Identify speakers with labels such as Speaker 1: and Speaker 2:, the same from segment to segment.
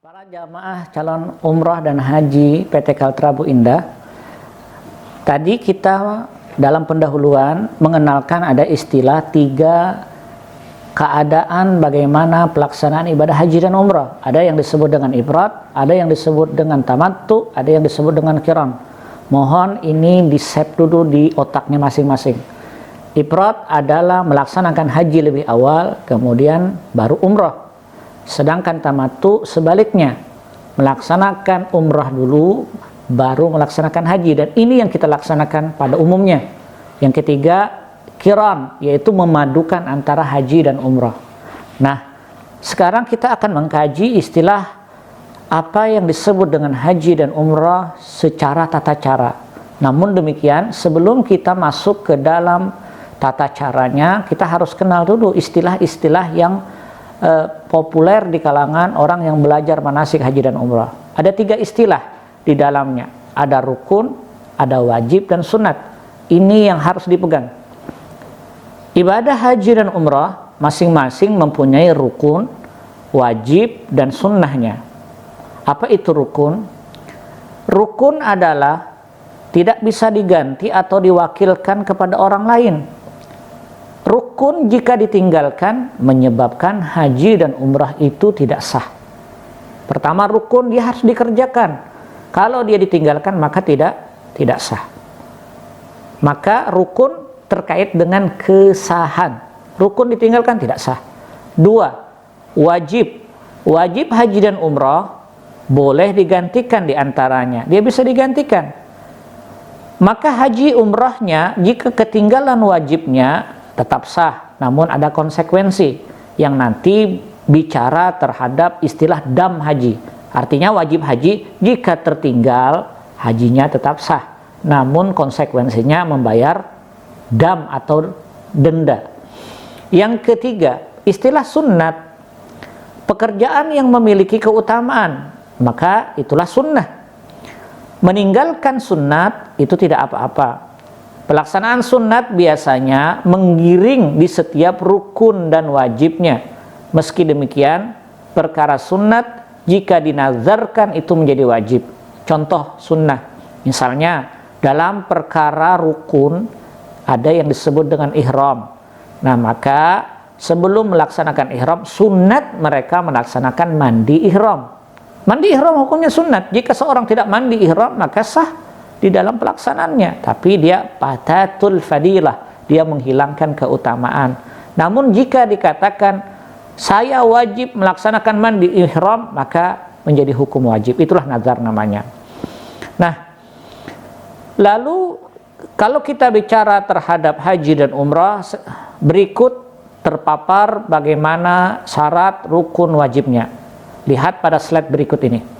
Speaker 1: Para jamaah calon umroh dan haji PT Kaltra Bu Indah, tadi kita dalam pendahuluan mengenalkan ada istilah 3 keadaan bagaimana pelaksanaan ibadah haji dan umroh. Ada yang disebut dengan ifrad, ada yang disebut dengan tamattu, ada yang disebut dengan qiran. Mohon ini di-save dulu di otaknya masing-masing. Ifrad adalah melaksanakan haji lebih awal, kemudian baru umroh. Sedangkan tamattu sebaliknya, melaksanakan umrah dulu baru melaksanakan haji, dan ini yang kita laksanakan pada umumnya. Yang ketiga, qiran, yaitu memadukan antara haji dan umrah. Nah, sekarang kita akan mengkaji istilah apa yang disebut dengan haji dan umrah secara tata cara. Namun demikian, sebelum kita masuk ke dalam tata caranya, kita harus kenal dulu istilah-istilah yang populer di kalangan orang yang belajar manasik haji dan umrah. Ada 3 istilah di dalamnya. Ada rukun, ada wajib, dan sunat. Ini yang harus dipegang. Ibadah haji dan umrah masing-masing mempunyai rukun, wajib, dan sunnahnya. Apa itu rukun? Rukun adalah tidak bisa diganti atau diwakilkan kepada orang lain. Rukun jika ditinggalkan menyebabkan haji dan umrah itu tidak sah. Pertama, rukun dia harus dikerjakan. Kalau dia ditinggalkan maka tidak sah. Maka rukun terkait dengan kesahan. Rukun ditinggalkan tidak sah. 2, wajib. Wajib haji dan umrah boleh digantikan di antaranya. Dia bisa digantikan. Maka haji umrahnya jika ketinggalan wajibnya tetap sah, namun ada konsekuensi yang nanti bicara terhadap istilah dam haji. Artinya wajib haji jika tertinggal hajinya tetap sah, namun konsekuensinya membayar dam atau denda. Yang ketiga, istilah sunnat, pekerjaan yang memiliki keutamaan, maka itulah sunnah. Meninggalkan sunnat itu tidak apa-apa. Pelaksanaan sunat biasanya menggiring di setiap rukun dan wajibnya. Meski demikian, perkara sunat jika dinazarkan itu menjadi wajib. Contoh sunnah, misalnya dalam perkara rukun ada yang disebut dengan ihram. Nah, maka sebelum melaksanakan ihram, sunat mereka melaksanakan mandi ihram. Mandi ihram hukumnya sunat. Jika seorang tidak mandi ihram, maka sah di dalam pelaksanaannya, tapi dia patatul fadilah, dia menghilangkan keutamaan. Namun jika dikatakan saya wajib melaksanakan mandi ihram, maka menjadi hukum wajib. Itulah nazar namanya. Nah, lalu kalau kita bicara terhadap haji dan umrah, berikut terpapar bagaimana syarat rukun wajibnya. Lihat pada slide berikut ini.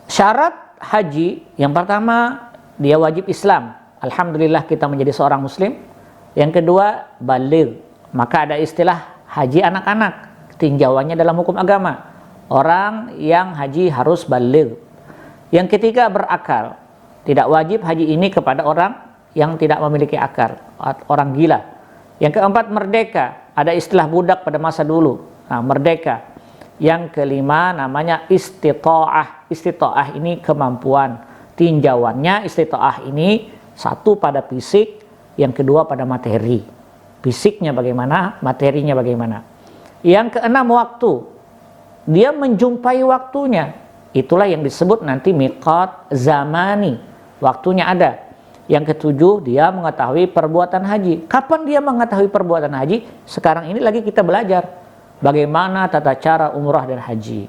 Speaker 1: Syarat haji yang pertama, dia wajib Islam. Alhamdulillah kita menjadi seorang muslim. Yang kedua, baligh. Maka ada istilah haji anak-anak. Tinjauannya dalam hukum agama. Orang yang haji harus baligh. Yang ketiga, berakal. Tidak wajib haji ini kepada orang yang tidak memiliki akal, orang gila. Yang keempat, merdeka. Ada istilah budak pada masa dulu. Nah, merdeka. Yang kelima namanya istita'ah. Istita'ah ini kemampuan. Tinjauannya istita'ah ini satu pada fisik, yang kedua pada materi. Fisiknya bagaimana, materinya bagaimana. Yang keenam, waktu. Dia menjumpai waktunya. Itulah yang disebut nanti miqat zamani. Waktunya ada. Yang ketujuh, dia mengetahui perbuatan haji. Kapan dia mengetahui perbuatan haji? Sekarang ini lagi kita belajar bagaimana tata cara umrah dan haji.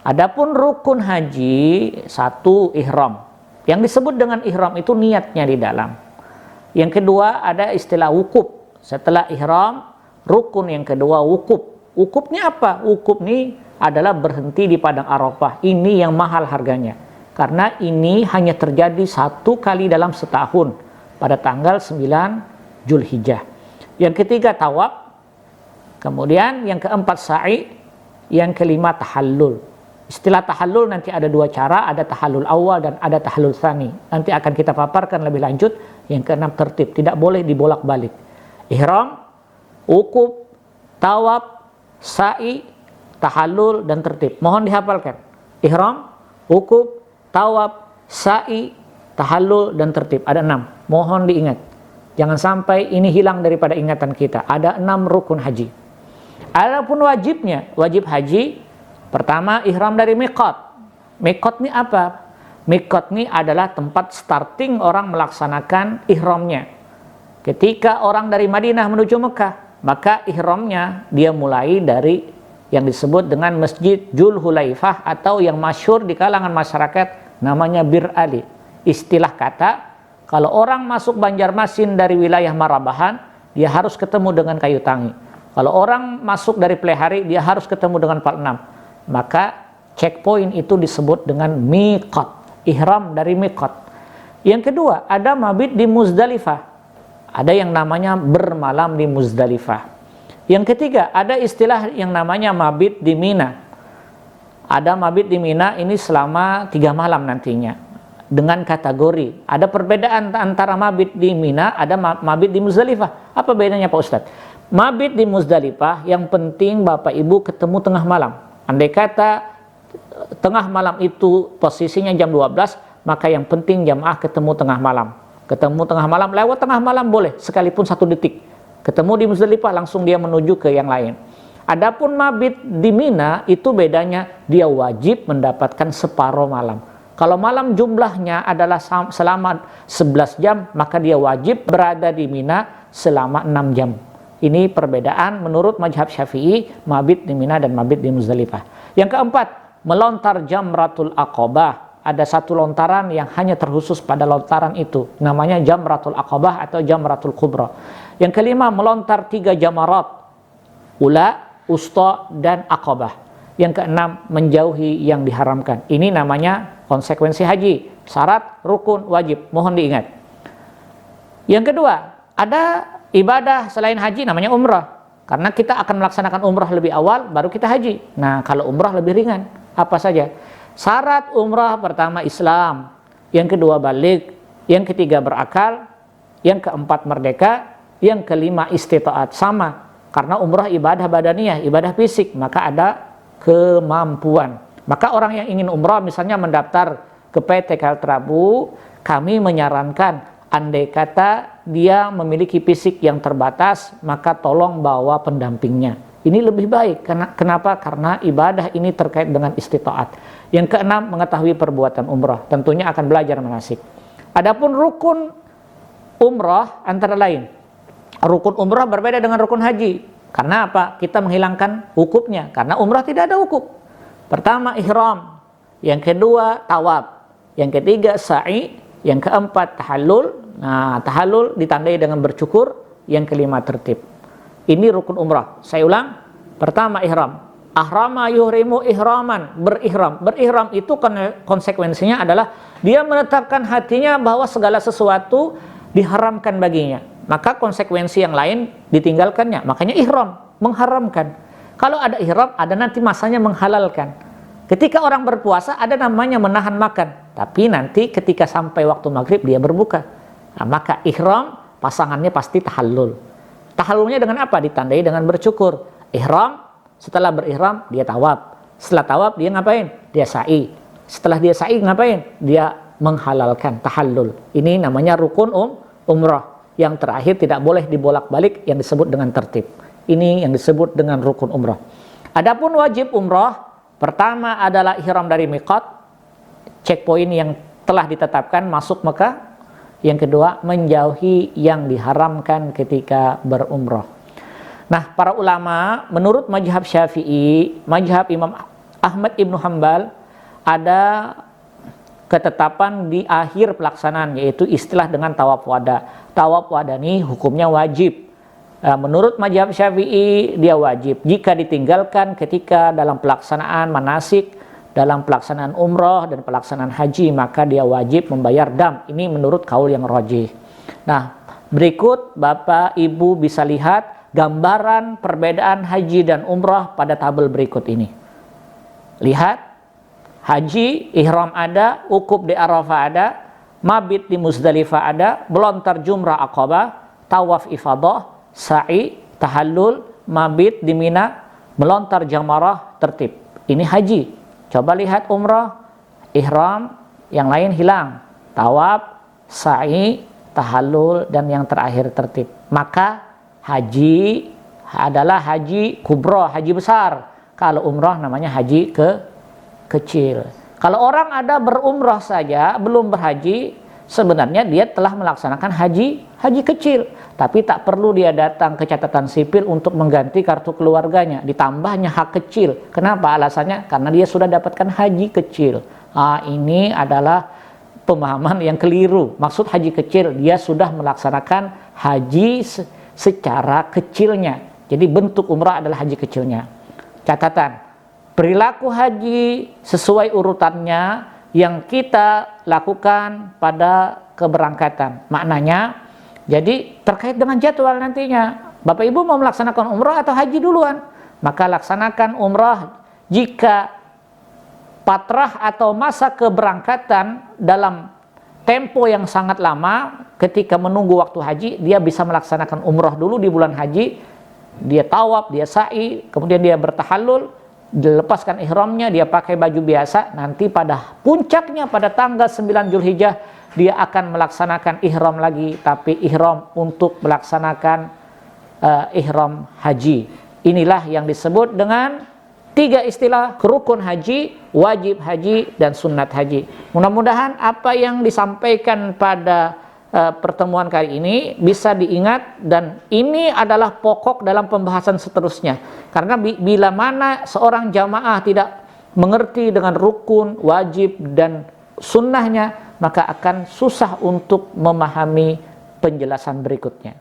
Speaker 1: Adapun rukun haji, 1, ihram. Yang disebut dengan ihram itu niatnya di dalam. Yang kedua ada istilah wukuf. Setelah ihram, rukun yang kedua wukuf. Wukufnya apa? Wukuf ini adalah berhenti di padang Arafah. Ini yang mahal harganya. Karena ini hanya terjadi 1 kali dalam setahun pada tanggal 9 Zulhijjah. Yang ketiga tawaf. Kemudian yang keempat sa'i, yang kelima tahallul. Istilah tahallul nanti ada 2 cara, ada tahallul awal dan ada tahallul tsani. Nanti akan kita paparkan lebih lanjut Yang keenam tertib, tidak boleh dibolak-balik. Ihram, wukuf, tawaf, sa'i, tahallul, dan tertib. Mohon dihafalkan. Ihram, wukuf, tawaf, sa'i, tahallul, dan tertib. Ada 6. Mohon diingat. Jangan sampai ini hilang daripada ingatan kita. Ada 6 rukun haji. Adapun wajibnya, wajib haji, pertama ihram dari miqat. Miqat ini apa? Miqat ini adalah tempat starting orang melaksanakan ihramnya. Ketika orang dari Madinah menuju Mekah, maka ihramnya dia mulai dari yang disebut dengan Masjid Dzulhulaifah, atau yang masyhur di kalangan masyarakat namanya Bir Ali. Istilah kata, kalau orang masuk Banjarmasin dari wilayah Marabahan, dia harus ketemu dengan Kayu Tangi. Kalau orang masuk dari Plehari, dia harus ketemu dengan Pal 6. Maka checkpoint itu disebut dengan miqat. Ihram dari miqat. Yang kedua, ada mabit di Muzdalifah. Ada yang namanya bermalam di Muzdalifah. Yang ketiga, ada istilah yang namanya mabit di Mina. Ada mabit di Mina ini selama 3 malam nantinya. Dengan kategori, ada perbedaan antara mabit di Mina, ada mabit di Muzdalifah. Apa bedanya Pak Ustadz? Mabit di Muzdalifah yang penting Bapak Ibu ketemu tengah malam. Andai kata tengah malam itu posisinya jam 12, maka yang penting jamaah ketemu tengah malam. Ketemu tengah malam, lewat tengah malam boleh, sekalipun 1 detik. Ketemu di Muzdalifah, langsung dia menuju ke yang lain. Adapun mabit di Mina, itu bedanya dia wajib mendapatkan separuh malam. Kalau malam jumlahnya adalah selama 11 jam, maka dia wajib berada di Mina selama 6 jam. Ini perbedaan menurut mazhab Syafi'i, mabit di Mina dan mabit di Muzdalifah. Yang keempat, melontar Jamratul Aqabah. Ada satu lontaran yang hanya terkhusus pada lontaran itu, namanya Jamratul Aqabah atau Jamratul Kubra. Yang kelima, melontar 3 jamarat, ula, usta, dan aqabah. Yang keenam, menjauhi yang diharamkan. Ini namanya konsekuensi haji, syarat, rukun, wajib. Mohon diingat. Yang kedua, ada ibadah selain haji namanya umrah. Karena kita akan melaksanakan umrah lebih awal, baru kita haji. Nah, kalau umrah lebih ringan. Apa saja? Syarat umrah pertama Islam, yang kedua balik, yang ketiga berakal, yang keempat merdeka, yang kelima istitaat. Sama, karena umrah ibadah badaniyah, ibadah fisik, maka ada kemampuan. Maka orang yang ingin umrah misalnya mendaftar ke PT Kaltrabu, kami menyarankan andai kata dia memiliki fisik yang terbatas, maka tolong bawa pendampingnya. Ini lebih baik. Kenapa? Karena ibadah ini terkait dengan istitaat. Yang keenam, mengetahui perbuatan umrah. Tentunya akan belajar manasik. Adapun rukun umrah antara lain. Rukun umrah berbeda dengan rukun haji. Karena apa? Kita menghilangkan wukufnya. Karena umrah tidak ada wukuf. Pertama, ihram. Yang kedua, tawaf. Yang ketiga, sa'i. Yang keempat, tahallul. Nah, tahallul ditandai dengan bercukur. Yang kelima, tertib. Ini rukun umrah. Saya ulang. Pertama, ihram. Ahrama yuhrimu ihraman. Berihram. Berihram itu konsekuensinya adalah dia menetapkan hatinya bahwa segala sesuatu diharamkan baginya. Maka konsekuensi yang lain ditinggalkannya. Makanya ihram, mengharamkan. Kalau ada ihram, ada nanti masanya menghalalkan. Ketika orang berpuasa, ada namanya menahan makan. Tapi nanti ketika sampai waktu maghrib, dia berbuka. Nah, maka ihram, pasangannya pasti tahallul. Tahallulnya dengan apa? Ditandai dengan bercukur. Ihram, setelah berihram, dia tawaf. Setelah tawaf, dia ngapain? Dia sa'i. Setelah dia sa'i, ngapain? Dia menghalalkan, tahallul. Ini namanya rukun umrah. Yang terakhir tidak boleh dibolak-balik, yang disebut dengan tertib. Ini yang disebut dengan rukun umrah. Adapun wajib umrah, pertama adalah ihram dari miqat, checkpoint yang telah ditetapkan masuk Mekah. Yang kedua, menjauhi yang diharamkan ketika berumrah. Nah, para ulama menurut mazhab Syafi'i, mazhab Imam Ahmad Ibnu Hanbal, ada ketetapan di akhir pelaksanaan, yaitu istilah dengan tawaf wada. Tawaf wada ini hukumnya wajib. Menurut mazhab Syafi'i, dia wajib. Jika ditinggalkan ketika dalam pelaksanaan manasik, dalam pelaksanaan umrah dan pelaksanaan haji, maka dia wajib membayar dam. Ini menurut kaul yang rajih. Nah, berikut Bapak Ibu bisa lihat gambaran perbedaan haji dan umrah pada tabel berikut ini. Lihat, haji, ihram ada, wukuf di Arafah ada, mabit di Muzdalifah ada, melontar jumrah Aqabah, tawaf ifadah, sa'i, tahallul, mabit di Mina, melontar jamarah, tertib. Ini haji. Coba lihat umrah, ihram, yang lain hilang. Tawaf, sa'i, tahallul, dan yang terakhir tertib. Maka haji adalah haji kubro, haji besar. Kalau umrah namanya haji kecil. Kalau orang ada berumrah saja, belum berhaji, sebenarnya dia telah melaksanakan haji kecil. Tapi tak perlu dia datang ke catatan sipil untuk mengganti kartu keluarganya. Ditambahnya hak kecil. Kenapa? Alasannya karena dia sudah dapatkan haji kecil. Ini adalah pemahaman yang keliru. Maksud haji kecil, dia sudah melaksanakan haji secara kecilnya. Jadi bentuk umrah adalah haji kecilnya. Catatan, perilaku haji sesuai urutannya yang kita lakukan pada keberangkatan. Maknanya, jadi terkait dengan jadwal nantinya. Bapak Ibu mau melaksanakan umrah atau haji duluan? Maka laksanakan umrah jika patrah atau masa keberangkatan dalam tempo yang sangat lama. Ketika menunggu waktu haji, dia bisa melaksanakan umrah dulu di bulan haji. Dia tawaf, dia sa'i, kemudian dia bertahallul, dilepaskan ihramnya, dia pakai baju biasa. Nanti pada puncaknya pada tanggal 9 Zulhijjah dia akan melaksanakan ihram lagi, tapi ihram untuk melaksanakan ihram haji. Inilah yang disebut dengan 3 istilah rukun haji, wajib haji, dan sunat haji. Mudah-mudahan apa yang disampaikan pada pertemuan kali ini bisa diingat, dan ini adalah pokok dalam pembahasan seterusnya. Karena bila mana seorang jamaah tidak mengerti dengan rukun, wajib, dan sunnahnya, maka akan susah untuk memahami penjelasan berikutnya.